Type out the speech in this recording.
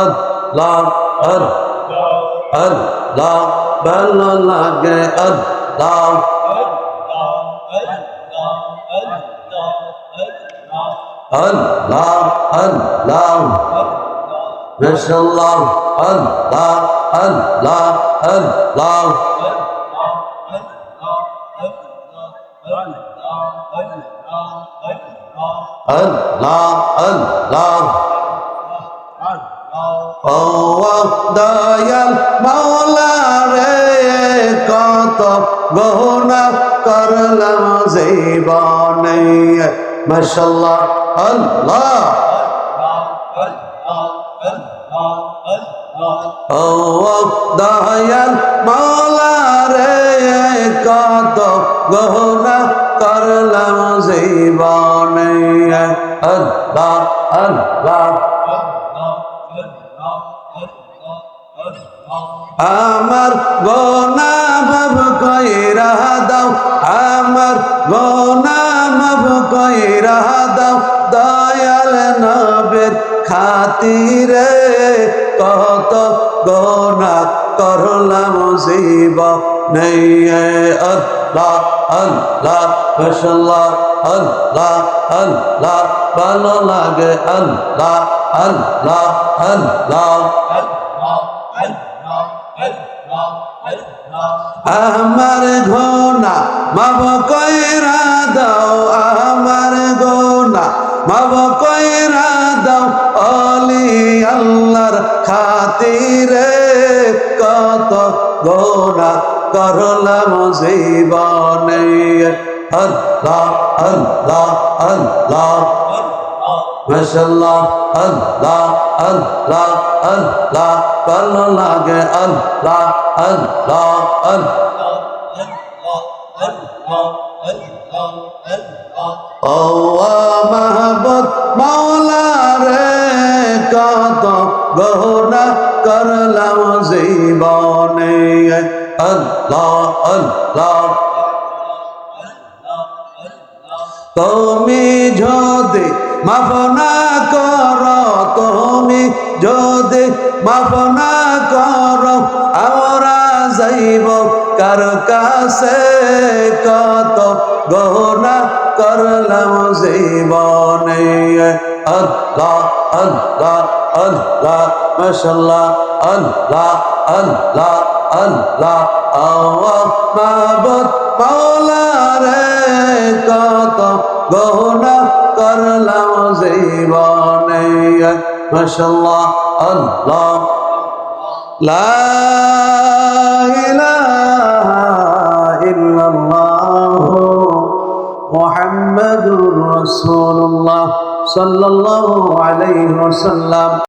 আল্লাহ আল্লাহ ভালো লাগে আল্লাহ আল্লাহ আল্লাহ মাশাআল্লাহ আল্লাহ আল্লাহ আল্লাহ আল্লাহ আল্লাহ ও দয়াল মাওলা রে কত গুনাহ করলাম জীবনে মাশাআল্লাহ আল্লাহ ও দয়াল মাওলা রে কত গুনাহ করলাম জীবনে আল্লাহ আল্লাহ আমার গুনাহ মাফ কইরা দাও আমার গুনাহ মাফ কইরা দাও দয়াল নবীর খাতিরে কত গুনাহ করলাম জীবনে আল্লাহ আল্লাহ মাশাআল্লাহ আল্লাহ আল্লাহ ভালো লাগে আল্লাহ আল্লাহ আল্লাহ আমার গুনাহ মাফ কইরা দাও আমার গুনাহ মাফ কইরা দাও ওলি আল্লাহর খাতিরে কত গুনাহ করলাম জীবনে আল্লাহ আল্লাহ আল্লাহ মাশাআল্লাহ আল্লাহ আল্লাহ আল্লাহ ভালো লাগে আল্লাহ আল্লাহ ও মাহবুব মাওলা রে কত গুনাহ করলাম জীবনে আল্লাহ আল্লাহ তুমি যদি মাফ না করো তুমি যদি মাফ না করো আমরা যাইব কার কাছে কত গুনাহ করলাম জীবনে আল্লাহ আল্লাহ আল্লাহ মাশাআল্লাহ আল্লাহ আল্লাহ আল্লাহ মাহবুব মাওলা রে কত গুনাহ করলাম জীবনে মাশাআল্লাহ আল্লাহ লা ইলাহা ইল্লাল্লাহ মুহাম্মাদুর রাসূলুল্লাহ সাল্লাল্লাহু আলাইহি ওয়াসাল্লাম।